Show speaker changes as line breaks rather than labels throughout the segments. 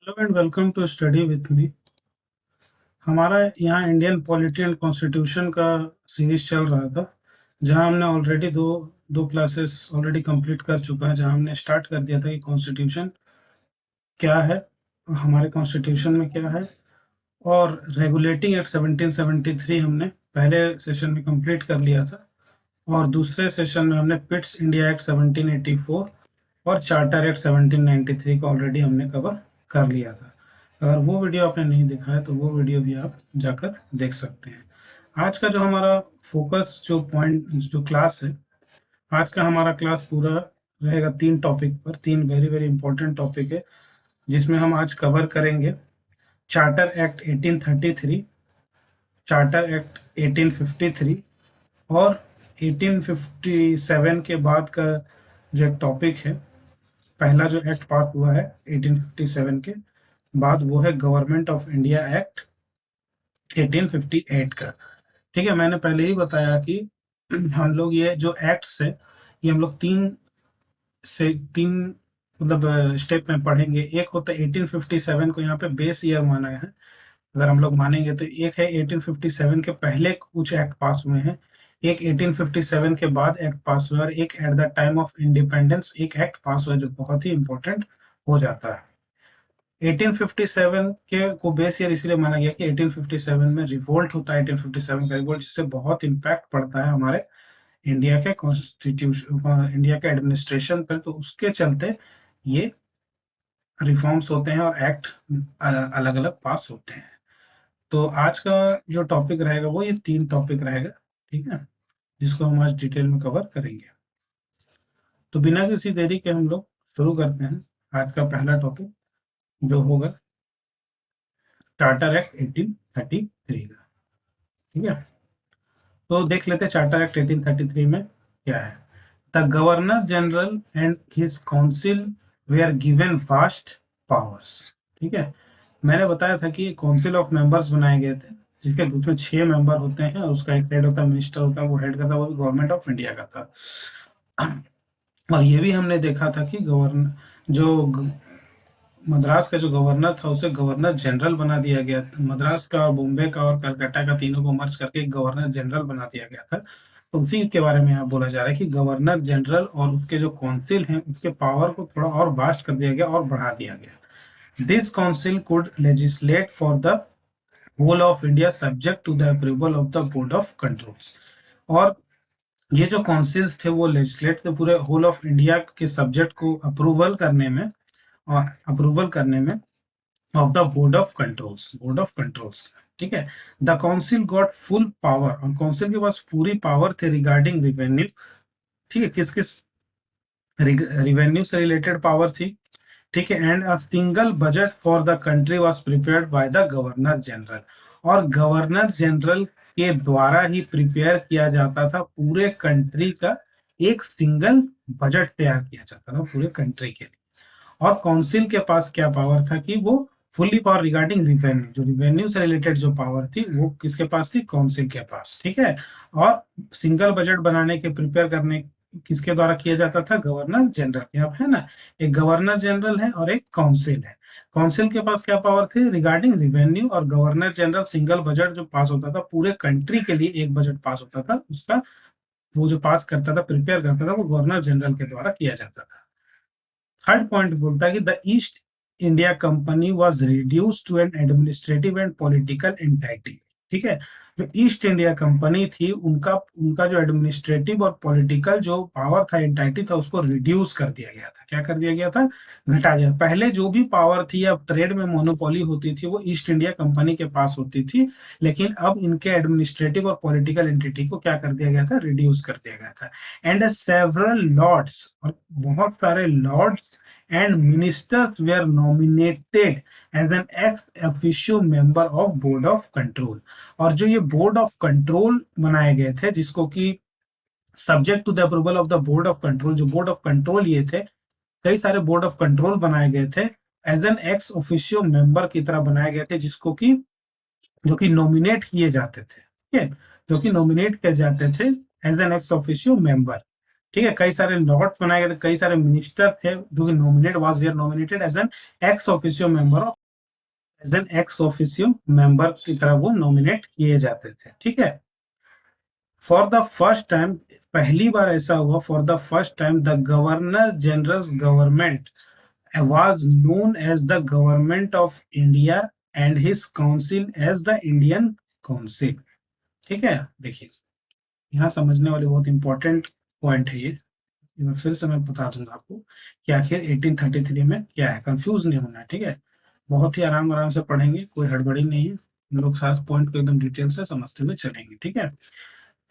Hello and welcome to study with me. हमारा यहाँ Indian polity and constitution का series चल रहा था, जहाँ हमने ऑलरेडी दो दो क्लासेस ऑलरेडी कंप्लीट कर चुका है। जहाँ हमने स्टार्ट कर दिया था कि कॉन्स्टिट्यूशन क्या है, हमारे कॉन्स्टिट्यूशन में क्या है, और रेगुलेटिंग एक्ट 1773 हमने पहले सेशन में कंप्लीट कर लिया था। और दूसरे सेशन में हमने पिट्स इंडिया एक्ट 1784 और चार्टर एक्ट 1793 को ऑलरेडी हमने कवर कर लिया था। अगर वो वीडियो आपने नहीं देखा है तो वो वीडियो भी आप जाकर देख सकते हैं। आज का जो हमारा फोकस जो पॉइंट जो क्लास है, आज का हमारा क्लास पूरा रहेगा तीन टॉपिक पर। तीन वेरी वेरी इंपॉर्टेंट टॉपिक है जिसमें हम आज कवर करेंगे चार्टर एक्ट 1833, चार्टर एक्ट 1853 और 1857 के बाद का जो एक टॉपिक है, पहला जो एक्ट पास हुआ है 1857 के बाद, वो है गवर्नमेंट ऑफ इंडिया एक्ट 1858 का। ठीक है, मैंने पहले ही बताया कि हम लोग ये जो एक्ट्स है ये हम लोग तीन मतलब स्टेप में पढ़ेंगे। एक होता है 1857 को यहाँ पे बेस ईयर माना है, अगर हम लोग मानेंगे तो एक है 1857 के पहले कुछ एक्ट पास हुए हैं, एक 1857 के बाद एक्ट पास हुआ, और एक at the time of independence एक एक्ट पास हुआ जो बहुत ही इंपॉर्टेंट हो जाता है। 1857 के को बेस ईयर इसलिए माना गया कि 1857 में रिवोल्ट होता है, 1857 का रिवोल्ट, जिससे बहुत इम्पैक्ट पड़ता है हमारे इंडिया के कॉन्स्टिट्यूशन, इंडिया के एडमिनिस्ट्रेशन पर। तो उसके चलते ये रिफॉर्म्स होते हैं और एक्ट अलग अलग पास होते हैं। तो आज का जो टॉपिक रहेगा वो ये तीन टॉपिक रहेगा, ठीक है, जिसको हम आज डिटेल में कवर करेंगे। तो बिना किसी देरी के हम लोग शुरू करते हैं आज का पहला टॉपिक, जो होगा चार्टर एक्ट 1833 का। ठीक है, तो देख लेते हैं चार्टर एक्ट 1833 में क्या है। The governor general and his council were given vast powers. ठीक है, मैंने बताया था कि काउंसिल ऑफ मेंबर्स बनाए गए थे, जिसके उसमें 6 मेंबर होते हैं, उसका एक हेड होता है, मिनिस्टर होता है, वो हेड करता है, वो गवर्नमेंट ऑफ इंडिया का था। और ये भी हमने देखा था कि मद्रास का जो गवर्नर था उसे गवर्नर जनरल बना दिया गया था। मद्रास का, बॉम्बे का और कलकत्ता का, तीनों को मर्ज करके एक गवर्नर जनरल बना दिया गया था। तो उसी के बारे में यहाँ बोला जा रहा है कि गवर्नर जनरल और उसके जो काउंसिल हैं उसके पावर को थोड़ा और वास्ट कर दिया गया और बढ़ा दिया गया। This council could legislate for the whole of India subject to the approval of the board of controls. और ये जो काउंसिल्स थे वो लेजिस्लेट थे पूरे होल ऑफ इंडिया के सब्जेक्ट को अप्रूवल करने में, और अप्रूवल करने में of the board of controls. ठीक है, the council got full power, और काउंसिल के पास पूरी पावर थे रिगार्डिंग रिवेन्यू। ठीक है, किस किस रिवेन्यू से रिलेटेड पावर थी। ठीक है, and a single budget for the country was prepared by the governor general, और गवर्नर जनरल के द्वारा ही प्रिपेयर किया जाता था पूरे कंट्री का एक सिंगल बजट तैयार किया जाता था पूरे कंट्री के लिए। और काउंसिल के पास क्या पावर था कि वो फुल्ली पावर रिगार्डिंग रिवेन्यू, जो रिवेन्यू से रिलेटेड जो पावर थी वो किसके पास थी, काउंसिल के पास। ठीक है, और सिंगल बजट बनाने के प्रिपेयर करने किसके द्वारा किया जाता था, गवर्नर जनरल। यहाँ है ना, एक गवर्नर जनरल है और एक काउंसिल है। काउंसिल के पास क्या पावर थी, रिगार्डिंग रिवेन्यू, और गवर्नर जनरल सिंगल बजट जो पास होता था पूरे कंट्री के लिए, एक बजट पास होता था उसका, वो जो पास करता था, प्रिपेयर करता था, वो गवर्नर जनरल के द्वारा किया जाता था। थर्ड पॉइंट बोलता है कि the East India Company was reduced to an administrative and political entity. ठीक है, जो ईस्ट इंडिया कंपनी थी उनका उनका जो एडमिनिस्ट्रेटिव और पॉलिटिकल जो पावर था, एंटाइटी था, उसको रिड्यूस कर दिया गया था। क्या कर दिया गया था, घटा दिया। पहले जो भी पावर थी या ट्रेड में मोनोपोली होती थी वो ईस्ट इंडिया कंपनी के पास होती थी, लेकिन अब इनके एडमिनिस्ट्रेटिव और पॉलिटिकल एंटिटी को क्या कर दिया गया था, रिड्यूस कर दिया गया था। एंड सेवरल लॉर्ड्स, और बहुत सारे lords and ministers were nominated as an ex officio member of board of control. और जो ये बोर्ड ऑफ कंट्रोल बनाए गए थे, जिसको कि subject to the approval of the board of control, जो बोर्ड ऑफ कंट्रोल ये थे, कई सारे बोर्ड ऑफ कंट्रोल बनाए गए थे as an ex officio member की तरह बनाए गए थे, जिसको कि जो कि नॉमिनेट किए जाते थे। ठीक है, जो कि नॉमिनेट किए जाते थे as an ex officio member. ठीक है, कई सारे लॉर्ड्स बनाए गए थे, कई सारे मिनिस्टर थे जो कि nominated as an ex officio member of as an ex officio member की तरह वो नॉमिनेट किए जाते थे। ठीक है, फॉर द फर्स्ट टाइम, पहली बार ऐसा हुआ, for the first time the governor generals government was known as the government of India and his council as the Indian Council। ठीक है, देखिए यहाँ समझने वाली बहुत इंपॉर्टेंट पॉइंट है ये, फिर से मैं बता दूंगा आपको कि आखिर 1833 में क्या है, कंफ्यूज नहीं होना है। ठीक है, बहुत ही आराम आराम से पढ़ेंगे, कोई हड़बड़ी नहीं है, हम लोग सारे पॉइंट को एकदम डिटेल से समझते हुए चलेंगे। ठीक है,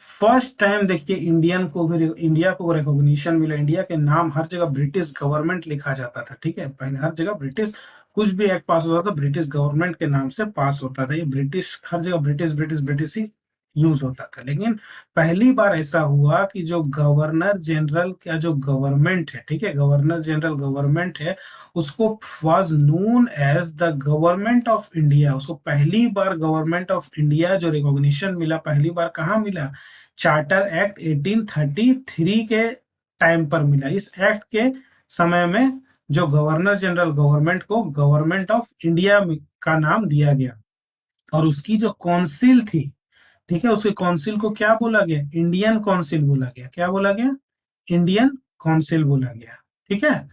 फर्स्ट टाइम देखिए इंडिया को रिकॉग्निशन मिला, इंडिया के नाम हर जगह ब्रिटिश गवर्नमेंट लिखा जाता था। ठीक है, पहले हर जगह ब्रिटिश, कुछ भी एक्ट पास होता था ब्रिटिश गवर्नमेंट के नाम से पास होता था, ये ब्रिटिश, हर जगह ब्रिटिश ब्रिटिश ब्रिटिश ही यूज होता था। लेकिन पहली बार ऐसा हुआ कि जो गवर्नर जनरल का जो गवर्नमेंट है, ठीक है, गवर्नर जनरल गवर्नमेंट है, उसको was known as the government of India, उसको पहली बार गवर्नमेंट ऑफ इंडिया जो रिकॉग्निशन मिला, पहली बार कहाँ मिला, चार्टर एक्ट 1833 के टाइम पर मिला। इस एक्ट के समय में जो गवर्नर जनरल गवर्नमेंट को गवर्नमेंट ऑफ इंडिया का नाम दिया गया, और उसकी जो काउंसिल थी, ठीक है, उसके काउंसिल को क्या बोला गया, इंडियन काउंसिल बोला गया। क्या बोला गया, इंडियन काउंसिल बोला गया। ठीक है,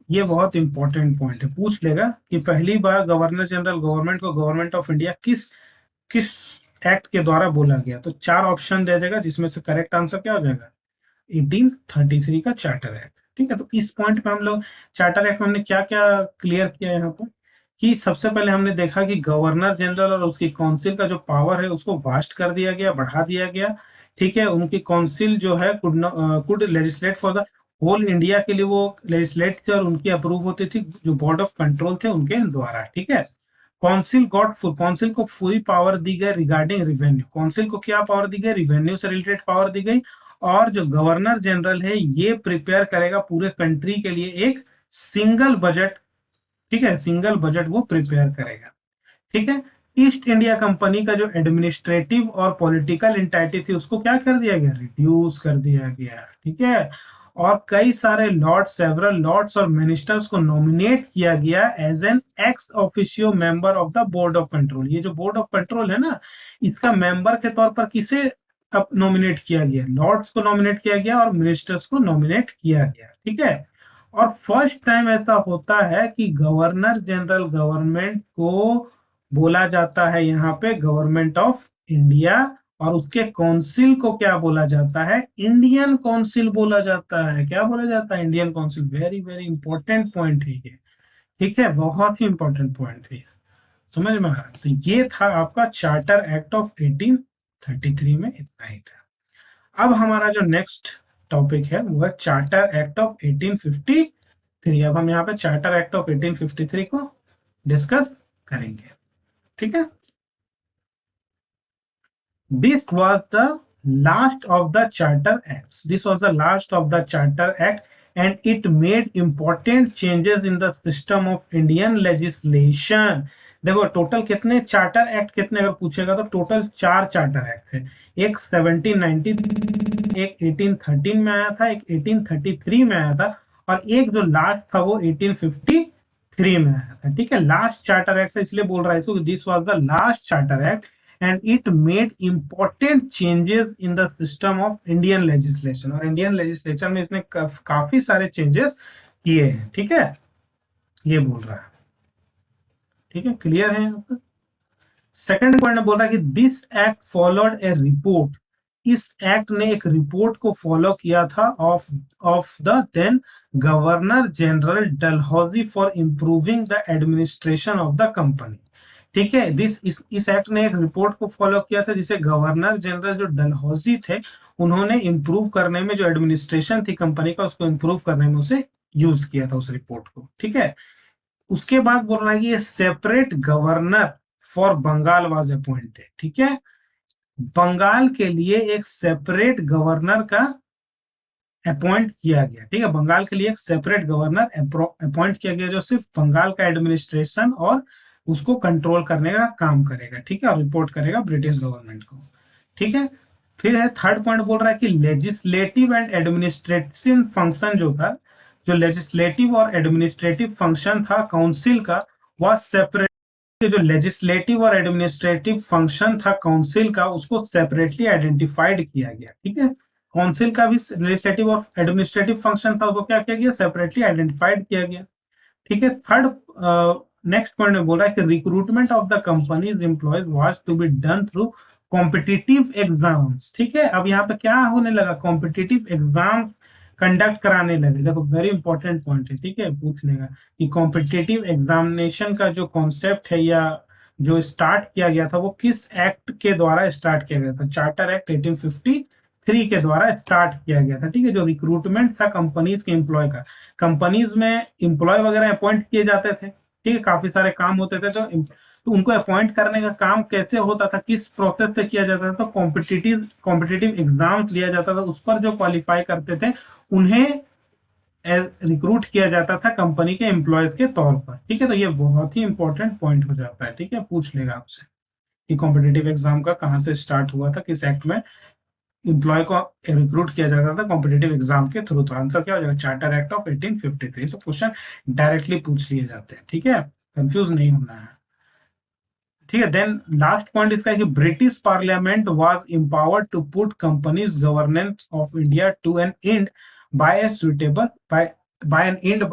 ये बहुत इंपॉर्टेंट पॉइंट है, पूछ लेगा कि पहली बार गवर्नर जनरल गवर्नमेंट को गवर्नमेंट ऑफ इंडिया किस किस एक्ट के द्वारा बोला गया, तो 4 ऑप्शन दे देगा, जिसमें से करेक्ट आंसर क्या हो जाएगा, 1833 का चार्टर एक्ट। ठीक है, तो इस पॉइंट पे हम लोग चार्टर एक्ट में हमने क्या क्या क्लियर किया यहाँ पर, कि सबसे पहले हमने देखा कि गवर्नर जनरल और उसकी काउंसिल का जो पावर है उसको वास्ट कर दिया गया, बढ़ा दिया गया। ठीक है, उनकी काउंसिल जो है could legislate for the whole India के लिए वो लेजिस्लेट थी, और उनकी अप्रूव होती थी जो बोर्ड ऑफ कंट्रोल थे उनके द्वारा। ठीक है, काउंसिल को पूरी पावर दी गई रिगार्डिंग रिवेन्यू, काउंसिल को क्या पावर दी गई, रिवेन्यू से रिलेटेड पावर दी गई। और जो गवर्नर जनरल है ये प्रिपेयर करेगा पूरे कंट्री के लिए एक सिंगल बजट। ठीक है, सिंगल बजट वो प्रिपेयर करेगा। ठीक है, ईस्ट इंडिया कंपनी का जो एडमिनिस्ट्रेटिव और पॉलिटिकल इंटाइटी थी उसको क्या कर दिया गया, रिड्यूस कर दिया गया। ठीक है, और कई सारे सेवरल लॉर्ड्स और मिनिस्टर्स को नॉमिनेट किया गया as an ex officio member of the board of control. ये जो बोर्ड ऑफ कंट्रोल है ना, इसका मेंबर के तौर पर किसे अब नॉमिनेट किया गया, लॉर्ड्स को नॉमिनेट किया गया और मिनिस्टर्स को नॉमिनेट किया गया। ठीक है, और फर्स्ट टाइम ऐसा होता है कि गवर्नर जनरल गवर्नमेंट को बोला जाता है यहाँ पे गवर्नमेंट ऑफ इंडिया, और उसके काउंसिल को क्या बोला जाता है, इंडियन काउंसिल बोला जाता है। क्या बोला जाता है, Indian council. Very very important point है ये। ठीक है, बहुत ही इंपॉर्टेंट पॉइंट है, समझ में आ रहा है। तो ये था आपका चार्टर एक्ट ऑफ 1833 में, इतना ही था। अब हमारा जो नेक्स्ट टॉपिक है वो है चार्टर एक्ट ऑफ 1853। अब हम यहाँ पे चार्टर एक्ट ऑफ 1853 को डिस्कस करेंगे। ठीक है, This was the last of the Charter Acts. This was the last of the Charter Act, and it made important changes in the system of Indian legislation. देखो total कितने charter act कितने अगर पूछेगा तो total 4 charter act है। एक 1790, एक 1813 में आया था, एक 1833 में आया था, और एक जो लास्ट था वो 1853 में आया था। ठीक है, लास्ट चार्टर एक्ट है, इसलिए बोल रहा है इसको this was the last charter act and it made important changes in the system of Indian legislation। और इंडियन लेजिस्लेचर में इसने काफी सारे चेंजेस किए हैं। ठीक है, ये बोल रहा है। ठीक है, क्लियर है यहाँ पर। सेकंड पॉइंट में बोल रहा है कि this act followed a report. इस एक्ट ने एक रिपोर्ट को फॉलो किया था of the then governor general Dalhousie for improving the administration of the company. ठीक है, इस एक्ट ने एक रिपोर्ट को फॉलो किया था जिसे गवर्नर जनरल जो डलहौजी थे उन्होंने इंप्रूव करने में, जो एडमिनिस्ट्रेशन थी कंपनी का उसको इंप्रूव करने में उसे यूज किया था उस रिपोर्ट को। ठीक है, उसके बाद बोल रहा है कि ये separate governor for Bengal was appointed. ठीक है, बंगाल के लिए एक सेपरेट गवर्नर का अपॉइंट किया गया। ठीक है, बंगाल के लिए एक सेपरेट गवर्नर अपॉइंट किया गया जो सिर्फ बंगाल का एडमिनिस्ट्रेशन और उसको कंट्रोल करने का काम करेगा। ठीक है, और रिपोर्ट करेगा ब्रिटिश गवर्नमेंट को। ठीक है, फिर है थर्ड पॉइंट, बोल रहा है कि लेजिस्लेटिव एंड एडमिनिस्ट्रेटिव फंक्शन जो था, जो लेजिस्लेटिव और एडमिनिस्ट्रेटिव फंक्शन था काउंसिल का, वह सेपरेट, जो लेजिस्लेटिव और एडमिनिस्ट्रेटिव फंक्शन था काउंसिल का, उसको सेपरेटली आइडेंटिफाइड किया गया। ठीक है, काउंसिल का भी लेजिस्लेटिव और एडमिनिस्ट्रेटिव फंक्शन था, उसको क्या किया गया, सेपरेटली आइडेंटिफाइड किया गया। ठीक है, थर्ड नेक्स्ट पॉइंट में बोल रहा है कि recruitment of the companies employees was to be done through competitive exams. ठीक है, अब यहाँ पे क्या होने लगा, कॉम्पिटिटिव एग्जाम कंडक्ट कराने लगे। देखो वेरी इंपॉर्टेंट पॉइंट है, ठीक है, पूछने का कि कॉम्पिटिटिव एग्जामिनेशन का जो कॉन्सेप्ट है या जो स्टार्ट किया गया था, वो किस एक्ट के द्वारा स्टार्ट किया गया था, चार्टर एक्ट 1853 के द्वारा स्टार्ट किया गया था। ठीक है, जो रिक्रूटमेंट था कंपनीज के एम्प्लॉय का, कंपनीज में एम्प्लॉय वगैरह अपॉइंट किए जाते थे। ठीक है, काफी सारे काम होते थे, तो उनको अपॉइंट करने का काम कैसे होता था, किस प्रोसेस से किया जाता था, तो कॉम्पिटिटिव एग्जाम्स लिया जाता था, उस पर जो क्वालिफाई करते थे उन्हें रिक्रूट किया जाता था कंपनी के एम्प्लॉयज के तौर पर। ठीक है, तो ये बहुत ही इंपॉर्टेंट पॉइंट हो जाता है। ठीक है, पूछ लेगा आपसे कि कॉम्पिटिटिव एग्जाम का कहाँ से स्टार्ट हुआ था, किस एक्ट में एम्प्लॉय को रिक्रूट किया जाता था कॉम्पिटिटिव एग्जाम के थ्रू। तो आंसर क्या हो जाएगा, चार्टर एक्ट ऑफ 1853। सब क्वेश्चन डायरेक्टली पूछ लिए जाते हैं। ठीक है, कंफ्यूज नहीं होना है। ठीक है, देन लास्ट पॉइंट इसका है कि British Parliament was empowered to put companies governance of India to an end by a suitable by an end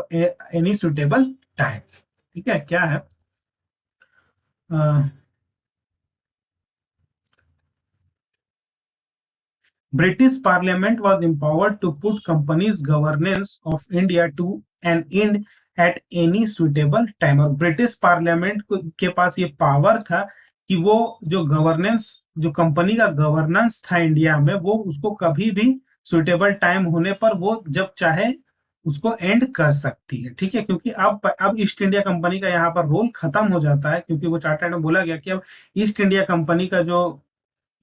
any suitable time. ठीक है, क्या है, British Parliament was empowered to put companies' governance of India to an end at any suitable time। और British parliament के पास ये power था कि वो जो गवर्नेंस, जो कंपनी का गवर्नेंस था इंडिया में, वो उसको कभी भी सुटेबल टाइम होने पर वो जब चाहे उसको एंड कर सकती है। ठीक है, क्योंकि अब ईस्ट इंडिया कंपनी का यहाँ पर रोल खत्म हो जाता है, क्योंकि वो चार्टर में बोला गया कि अब ईस्ट इंडिया कंपनी का जो,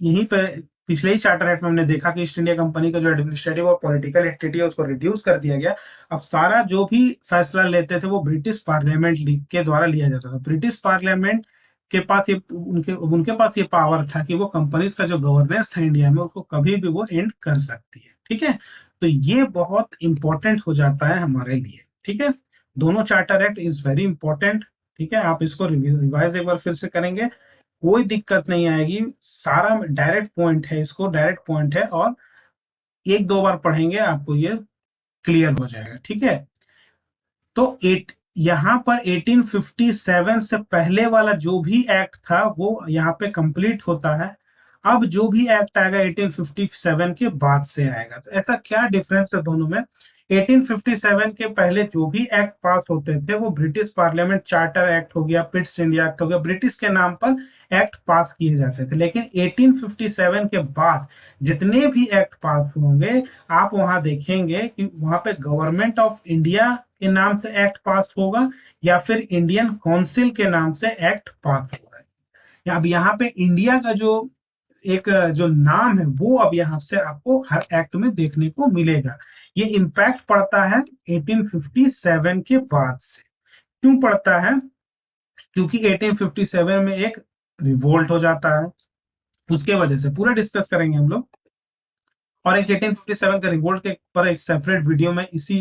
यहीं पे पिछले ही चार्टर एक्ट में हमने देखा कि ईस्ट इंडिया कंपनी का जो एडमिनिस्ट्रेटिव और पॉलिटिकल एंटिटी है उसको रिड्यूस कर दिया गया। अब सारा जो भी फैसला लेते थे वो ब्रिटिश पार्लियामेंट के द्वारा लिया जाता था। ब्रिटिश पार्लियामेंट के पास ये उनके पास ये पावर था कि वो कंपनीज का जो गवर्नेंस था इंडिया में उसको कभी भी वो एंड कर सकती है। ठीक है, तो ये बहुत इंपॉर्टेंट हो जाता है हमारे लिए। ठीक है, दोनों charter act is very important. ठीक है, आप इसको रिवाइज एक बार फिर से करेंगे, कोई दिक्कत नहीं आएगी, सारा डायरेक्ट पॉइंट है, इसको डायरेक्ट पॉइंट है, और एक दो बार पढ़ेंगे आपको ये क्लियर हो जाएगा। ठीक है, तो यहाँ पर 1857 से पहले वाला जो भी एक्ट था वो यहाँ पे कंप्लीट होता है। अब जो भी एक्ट आएगा 1857 के बाद से आएगा। तो ऐसा क्या डिफरेंस है दोनों में, 1857 के पहले जो भी एक्ट पास होते थे वो ब्रिटिश पार्लियामेंट, चार्टर एक्ट हो गया, पिट्स इंडिया एक्ट हो गया, ब्रिटिश के नाम पर एक्ट पास किए जाते थे। लेकिन 1857 के बाद जितने भी एक्ट पास होंगे, आप वहां देखेंगे कि वहां पे गवर्नमेंट ऑफ इंडिया के नाम से एक्ट पास होगा या फिर इंडियन काउंसिल के नाम से एक्ट पास होगा। अब यहाँ पे इंडिया का जो एक जो नाम है वो अब यहाँ से आपको हर एक्ट में देखने को मिलेगा। ये इम्पैक्ट पड़ता है 1857 के बाद से। क्यों पड़ता है, क्योंकि 1857 में एक रिवोल्ट हो जाता है, उसके वजह से पूरा डिस्कस करेंगे हम लोग। और एक 1857 का रिवोल्ट के पर एक सेपरेट वीडियो में इसी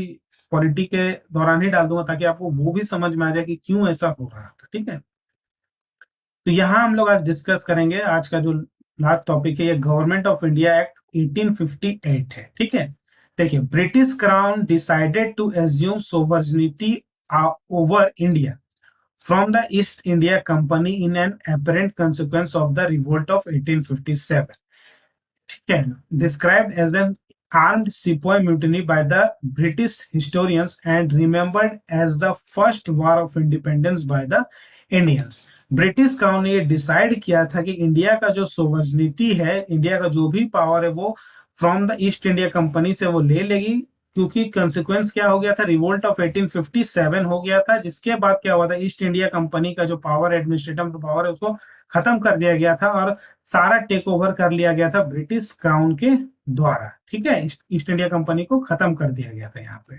पॉलिटी के दौरान ही डाल दूंगा, ताकि आपको वो भी समझ में आ जाए कि क्यों ऐसा हो रहा था। ठीक है, तो यहाँ हम लोग आज डिस्कस करेंगे, आज का जो लास्ट टॉपिक है ये गवर्नमेंट ऑफ इंडिया एक्ट 1858 है। ठीक है, देखिए, British crown decided to assume sovereignty over India from the East India Company in an apparent consequence of the revolt of 1857। ठीक है, described as an armed sepoy mutiny by the British historians and remembered as the first war of independence by the Indians। British crown ने ये decide किया था कि India का जो sovereignty है, इंडिया का जो भी पावर है वो from the East India company से वो ले लेगी, क्योंकि कंसिक्वेंस क्या हो गया था, रिवोल्ट ऑफ 1857 हो गया था, जिसके बाद क्या हुआ था, ईस्ट इंडिया कंपनी का जो पावर, एडमिनिस्ट्रेटिव पावर है, उसको खत्म कर दिया गया था और सारा टेक ओवर कर लिया गया था ब्रिटिश क्राउन के द्वारा। ठीक है, ईस्ट इंडिया कंपनी को खत्म कर दिया गया था यहाँ पे।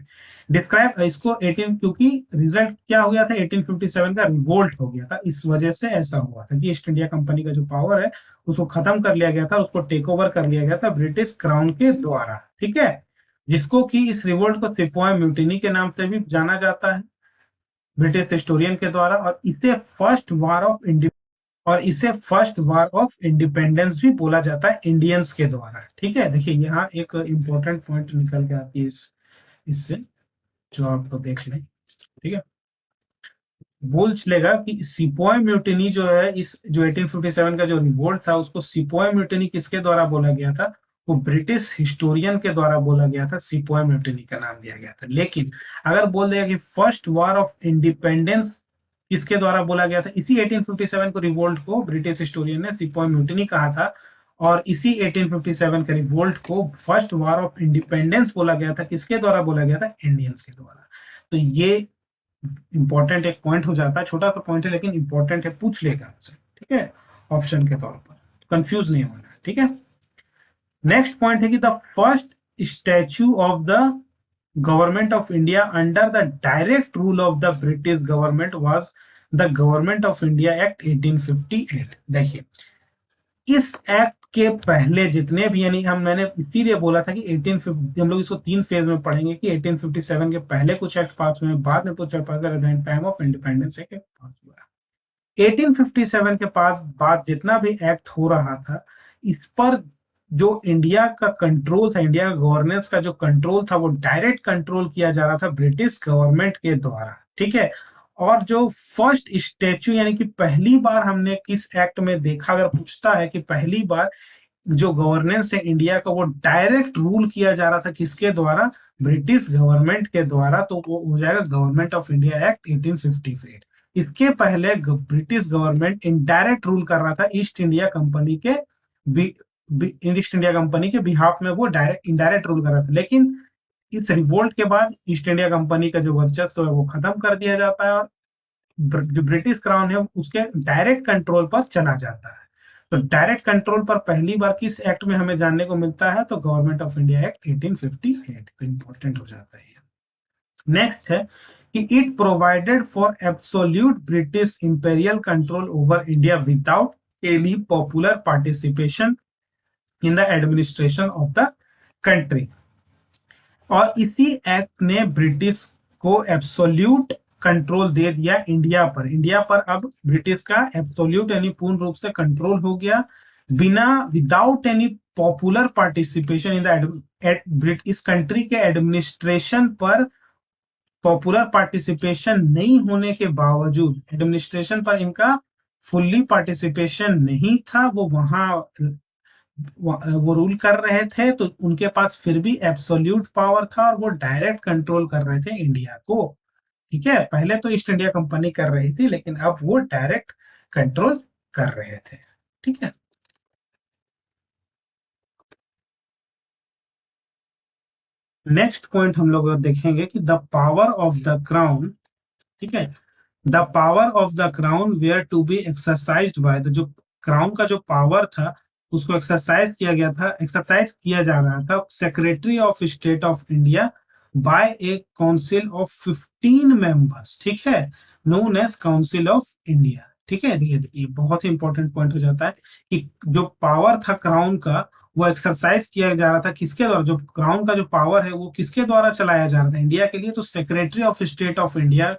डिस्क्राइब इसको 18, क्योंकि रिजल्ट क्या हो गया था, 1857 का रिवोल्ट हो गया था, इस वजह से ऐसा हुआ था कि ईस्ट इंडिया कंपनी का जो पावर है उसको खत्म कर लिया गया था, उसको टेक ओवर कर लिया गया था ब्रिटिश क्राउन के द्वारा। ठीक है, जिसको कि इस रिवोल्ट को सिपॉय म्यूटिनी के नाम से भी जाना जाता है ब्रिटिश हिस्टोरियन के द्वारा, और इसे फर्स्ट वार ऑफ इंडिपेंडेंस भी बोला जाता है इंडियंस के द्वारा। ठीक है, देखिए यहाँ एक इंपॉर्टेंट पॉइंट निकल के आती है इससे, जो आप देख लें। ठीक है, बोल चलेगा कि सिपॉय म्यूटिनी जो है, इस जो 1857 का जो रिवोल्ट था, उसको सिपॉय म्यूटिनी किसके द्वारा बोला गया था, वो ब्रिटिश हिस्टोरियन के द्वारा बोला गया था, सिपॉय म्यूटिनी का नाम दिया गया था। लेकिन अगर बोल देगा कि फर्स्ट वार ऑफ इंडिपेंडेंस किसके द्वारा बोला गया था, इसी 1857 को रिवोल्ट को ब्रिटिश हिस्टोरियन ने सिपॉय म्यूटिनी कहा था, और इसी 1857 के रिवोल्ट को फर्स्ट वार ऑफ इंडिपेंडेंस बोला गया था, किसके द्वारा बोला गया था, इंडियंस के द्वारा। तो ये इंपॉर्टेंट एक पॉइंट हो जाता है, छोटा सा पॉइंट है लेकिन इंपॉर्टेंट है, पूछ लेगा आपसे। ठीक है, ऑप्शन के तौर पर, कंफ्यूज नहीं होना है। ठीक है, नेक्स्ट पॉइंट है कि the first statue of the government of India under the direct rule of the British government was the government of India act 1858। देखिए, इस एक्ट के पहले जितने भी, यानी मैंने इसीलिए बोला था कि 1850, हम लोग इसको 3 फेज में पढ़ेंगे कि 1857 के पहले कुछ एक्ट पास हुए, बाद में कुछ एक्ट पास हुए, टाइम ऑफ इंडिपेंडेंस एक पास हुआ। 1857 के बाद जितना भी एक्ट हो रहा था, इस पर जो इंडिया का कंट्रोल था, इंडिया का गवर्नेंस का जो कंट्रोल था, वो डायरेक्ट कंट्रोल किया जा रहा था ब्रिटिश गवर्नमेंट के द्वारा। ठीक है, और जो फर्स्ट स्टैच्यू, यानी कि पहली बार हमने किस एक्ट में देखा, अगर पूछता है कि पहली बार जो गवर्नेंस है इंडिया का, वो डायरेक्ट रूल किया जा रहा था किसके द्वारा, ब्रिटिश गवर्नमेंट के द्वारा, तो वो हो जाएगा गवर्नमेंट ऑफ इंडिया एक्ट 1858। इसके पहले ब्रिटिश गवर्नमेंट इनडायरेक्ट रूल कर रहा था ईस्ट इंडिया कंपनी के ईस्ट इंडिया कंपनी के बिहाफ में, वो डायरेक्ट इनडायरेक्ट रूल कर रहा था। लेकिन इस रिवोल्ट के बाद ईस्ट इंडिया कंपनी का जो वर्चस्व है वो खत्म कर दिया जाता है, और जो ब्रिटिश क्राउन है उसके डायरेक्ट कंट्रोल पर चला जाता है। तो डायरेक्ट कंट्रोल पर पहली बार किस एक्ट में हमें जानने को मिलता है, तो गवर्नमेंट ऑफ इंडिया एक्ट 1858, तो इंपॉर्टेंट हो जाता है। नेक्स्ट है कि it provided for absolute British imperial control over India without any popular participation in the administration of the country. और इसी एक्ट ने ब्रिटिश को एब्सोल्यूट कंट्रोल दे दिया इंडिया पर अब ब्रिटिश का एब्सोल्यूट यानी पूर्ण रूप से कंट्रोल हो गया, बिना without any popular participation in the इस कंट्री के एडमिनिस्ट्रेशन पर पॉपुलर पार्टिसिपेशन नहीं होने के बावजूद, एडमिनिस्ट्रेशन पर इनका फुल्ली पार्टिसिपेशन नहीं था, वो रूल कर रहे थे, तो उनके पास फिर भी एब्सोल्यूट पावर था और वो डायरेक्ट कंट्रोल कर रहे थे इंडिया को। ठीक है, पहले तो ईस्ट इंडिया कंपनी कर रही थी, लेकिन अब वो डायरेक्ट कंट्रोल कर रहे थे। ठीक है, नेक्स्ट पॉइंट हम लोग देखेंगे कि the power of the crown. ठीक है, the power of the crown were to be exercised by the, जो क्राउन का जो पावर था उसको एक्सरसाइज किया जा रहा था secretary of state of India by a council of 15 members. ठीक है, known as council of India. ठीक है, ये बहुत ही इंपॉर्टेंट पॉइंट हो जाता है कि जो पावर था क्राउन का, वो एक्सरसाइज किया जा रहा था किसके द्वारा, जो क्राउन का जो पावर है वो किसके द्वारा चलाया जा रहा था इंडिया के लिए, तो secretary of state of India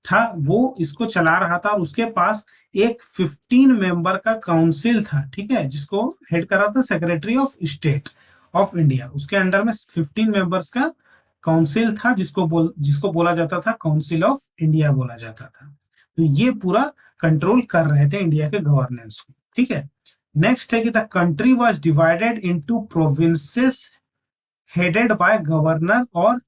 था, वो इसको चला रहा था, और उसके पास एक 15 मेंबर का काउंसिल था। ठीक है, जिसको हेड कर रहा था secretary of state of India, उसके अंडर में 15 मेंबर्स का काउंसिल था, जिसको बोला जाता था काउंसिल ऑफ इंडिया बोला जाता था। तो ये पूरा कंट्रोल कर रहे थे इंडिया के गवर्नेंस को। ठीक है, नेक्स्ट है कि the country was divided into provinces headed by governor और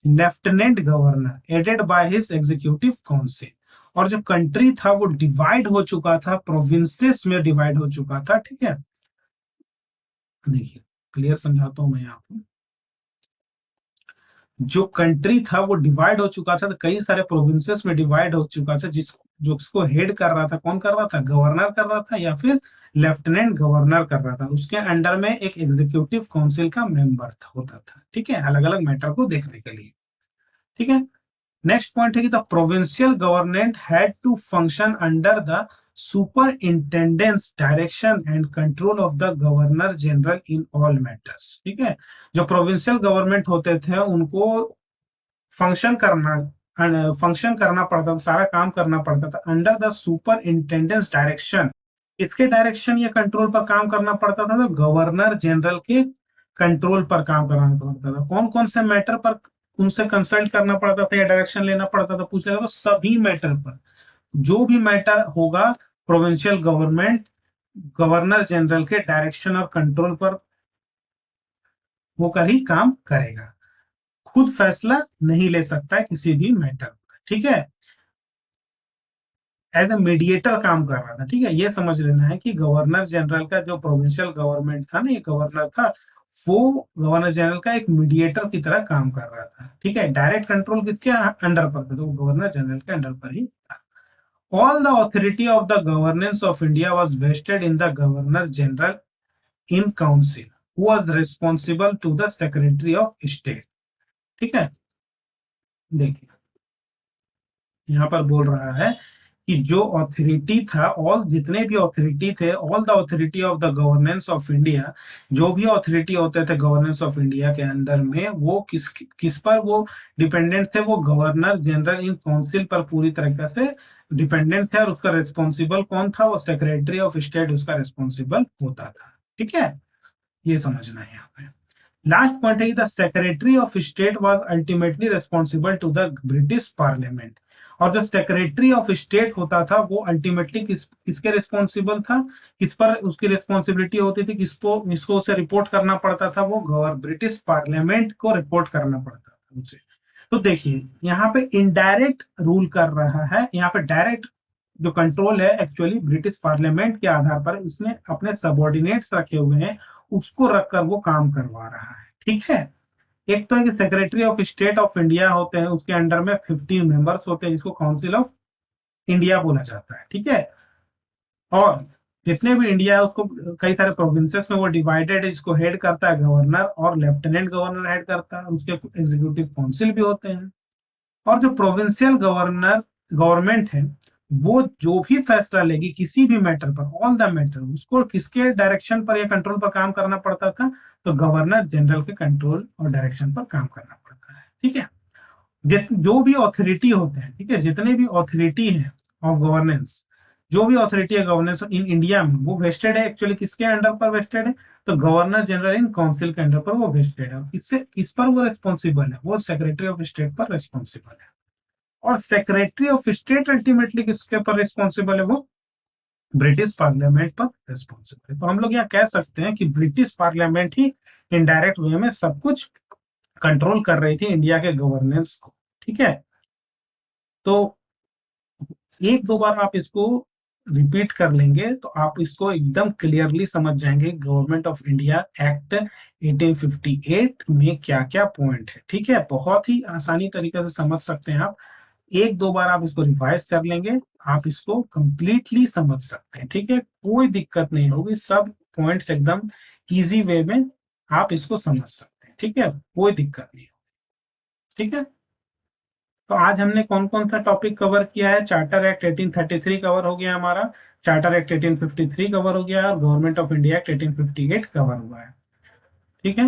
lieutenant governor aided by his executive council. और जो कंट्री था वो डिवाइड हो चुका था, प्रोविंसेस में डिवाइड हो चुका था। ठीक है, देखिए क्लियर समझाता हूं मैं आपको। जो कंट्री था वो डिवाइड हो चुका था, तो कई सारे प्रोविंसेस में डिवाइड हो चुका था, जो उसको हेड कर रहा था, कौन कर रहा था, गवर्नर कर रहा था या फिर लेफ्टिनेंट गवर्नर कर रहा था। उसके अंडर में एक एग्जीक्यूटिव काउंसिल का मेंबर होता था, ठीक है, अलग अलग मैटर को देखने के लिए, ठीक है। नेक्स्ट पॉइंट है कि the provincial government had to function under the superintendence direction and control of the governor general in all matters, ठीक है। जो प्रोविंशियल गवर्नमेंट होते थे उनको फंक्शन करना फंक्शन करना पड़ता था, सारा काम करना पड़ता था अंडर द सुपर इंटेंडेंस डायरेक्शन। इसके डायरेक्शन या कंट्रोल पर काम करना पड़ता था, तो गवर्नर जनरल के कंट्रोल पर काम करना पड़ता था। कौन कौन से मैटर पर उनसे कंसल्ट करना पड़ता था या डायरेक्शन लेना पड़ता था, पूछा तो सभी मैटर पर, जो भी मैटर होगा प्रोविंशियल गवर्नमेंट गवर्नर जनरल के डायरेक्शन और कंट्रोल पर होकर ही काम करेगा, खुद फैसला नहीं ले सकता है किसी भी मैटर पर, ठीक है। एज ए मीडिएटर काम कर रहा था, ठीक है। ये समझ लेना है कि गवर्नर जनरल का जो प्रोविंशियल गवर्नमेंट था ना, ये गवर्नर था, वो गवर्नर जनरल का एक मीडिएटर की तरह काम कर रहा था, ठीक है। डायरेक्ट कंट्रोल किसके अंडर पर था, तो गवर्नर जनरल के अंडर पर ही था। All the authority of the governance of India was vested in the governor general in council who was responsible to the secretary of state, ठीक है। देखिए यहाँ पर बोल रहा है कि जो अथॉरिटी था, ऑल जितने भी अथॉरिटी थे, all the authority of the governance of India, जो भी अथॉरिटी होते थे गवर्नेंस ऑफ इंडिया के अंदर में, वो किस किस पर वो डिपेंडेंट थे, वो गवर्नर जनरल इन काउंसिल पर पूरी तरीके से डिपेंडेंट थे। और उसका रिस्पॉन्सिबल कौन था, वो सेक्रेटरी ऑफ स्टेट उसका रिस्पॉन्सिबल होता था, ठीक है। ये समझना है यहाँ पे। लास्ट पॉइंट है the secretary of state was ultimately responsible to the British Parliament. और जो सेक्रेटरी ऑफ स्टेट होता था वो अल्टीमेटली किसके रिस्पॉन्सिबल था, किस पर उसकी रिस्पॉन्सिबिलिटी होती थी, किसको उसे रिपोर्ट करना पड़ता था, वो ब्रिटिश पार्लियामेंट को रिपोर्ट करना पड़ता था उसे। तो देखिए यहाँ पे इनडायरेक्ट रूल कर रहा है, यहाँ पे डायरेक्ट जो कंट्रोल है एक्चुअली ब्रिटिश पार्लियामेंट के आधार पर उसने अपने सबॉर्डिनेट्स रखे हुए हैं, उसको रखकर वो काम करवा रहा है, ठीक है। एक तो है कि secretary of state of India होते हैं, उसके अंडर में 15 मेंबर्स होते हैं, जिसको काउंसिल ऑफ इंडिया बोला जाता है, ठीक है। और जितने भी इंडिया है उसको कई सारे प्रोविंसेस में वो डिवाइडेड है, जिसको हेड करता है गवर्नर और लेफ्टिनेंट गवर्नर हेड करता है, उसके एग्जीक्यूटिव काउंसिल भी होते हैं। और जो प्रोविंशियल गवर्नमेंट है वो जो भी फैसला लेगी किसी भी मैटर पर, ऑल द मैटर, उसको किसके डायरेक्शन पर या कंट्रोल पर काम करना पड़ता था, तो गवर्नर जनरल के कंट्रोल और डायरेक्शन पर काम करना पड़ता है, ठीक है। जो भी ऑथोरिटी होते हैं, ठीक है, जितने भी ऑथोरिटी है ऑफ गवर्नेंस, जो भी ऑथोरिटी है गवर्नेंस इन इंडिया में, वो वेस्टेड है एक्चुअली किसके अंडर पर वेस्टेड है, तो गवर्नर जनरल इन काउंसिल के अंडर पर वो वेस्टेड है। किससे किस पर वो रिस्पॉन्सिबल है, वो सेक्रेटरी ऑफ स्टेट पर रिस्पॉन्सिबल है। और सेक्रेटरी ऑफ स्टेट अल्टीमेटली किसके पर रिस्पॉन्सिबल है, वो ब्रिटिश पार्लियामेंट पर रिस्पॉन्सिबल है। तो हम लोग यहाँ कह सकते हैं कि ब्रिटिश पार्लियामेंट ही इनडायरेक्ट वे में सब कुछ कंट्रोल कर रही थी इंडिया के गवर्नेंस को, ठीक है। तो एक दो बार आप इसको रिपीट कर लेंगे तो आप इसको एकदम क्लियरली समझ जाएंगे गवर्नमेंट ऑफ इंडिया एक्ट 1858 में क्या क्या पॉइंट है, ठीक है। बहुत ही आसानी तरीके से समझ सकते हैं आप, एक दो बार आप इसको रिवाइज कर लेंगे, आप इसको कंप्लीटली समझ सकते हैं, ठीक है। कोई दिक्कत नहीं होगी, सब पॉइंट्स एकदम इजी वे में आप इसको समझ सकते हैं, ठीक है, कोई दिक्कत नहीं होगी, ठीक है। तो आज हमने कौन कौन सा टॉपिक कवर किया है, चार्टर एक्ट 1833 कवर हो गया हमारा, चार्टर एक्ट 1853 कवर हो गया और government of India act 1858 cover हुआ है, ठीक है।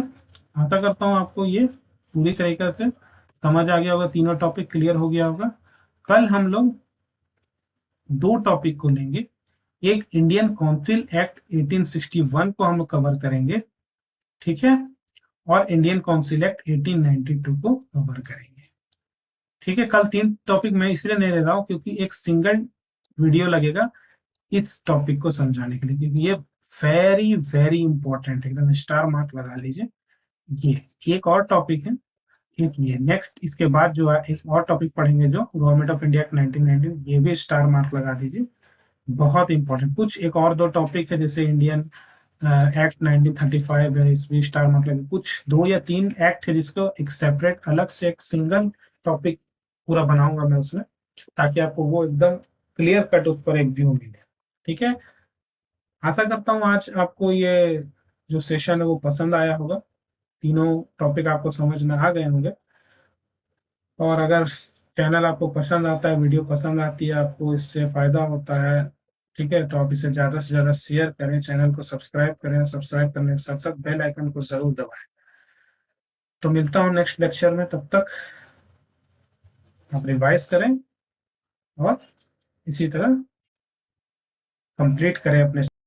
आशा करता हूँ आपको ये पूरी तरीके से समझ आ गया होगा, तीनों टॉपिक क्लियर हो गया होगा। कल हम लोग दो टॉपिक को लेंगे, एक इंडियन काउंसिल एक्ट 1861 को हम कवर करेंगे, ठीक है, और इंडियन काउंसिल एक्ट 1892 को कवर करेंगे, ठीक है। कल तीन टॉपिक मैं इसलिए नहीं ले रहा हूँ क्योंकि एक सिंगल वीडियो लगेगा इस टॉपिक को समझाने के लिए, क्योंकि ये वेरी वेरी इंपॉर्टेंट है, एकदम स्टार मार्क लगा लीजिए। ये एक और टॉपिक है, एक ये नेक्स्ट इसके बाद जो है एक और टॉपिक पढ़ेंगे जो गवर्नमेंट ऑफ इंडिया 1919, ये भी स्टार मार्क लगा दीजिए, बहुत इंपॉर्टेंट। कुछ एक और दो टॉपिक है जैसे इंडियन एक्ट 1935 है, इसमें स्टार मार्क लगे, कुछ 2 या 3 एक्ट है जिसको एक सेपरेट अलग से एक सिंगल टॉपिक पूरा बनाऊंगा मैं उसमें, ताकि आपको वो एकदम क्लियर कट उस पर एक व्यू मिले। ठीक है, आशा करता हूँ आज आपको ये जो सेशन है वो पसंद आया होगा, तीनों टॉपिक आपको समझ में आ गए होंगे। और अगर चैनल आपको पसंद आता है, वीडियो पसंद आती है, आपको इससे फायदा होता है, ठीक है, तो आप इसे ज़्यादा से ज़्यादा शेयर करें, चैनल को सब्सक्राइब करें, सब्सक्राइब करने के साथ-साथ बेल आइकन को ज़रूर दबाएँ। तो मिलता हूँ नेक्स्ट लेक्चर में, तब तक आप रिवाइज़ करें और इसी तरह कंप्लीट करें अपने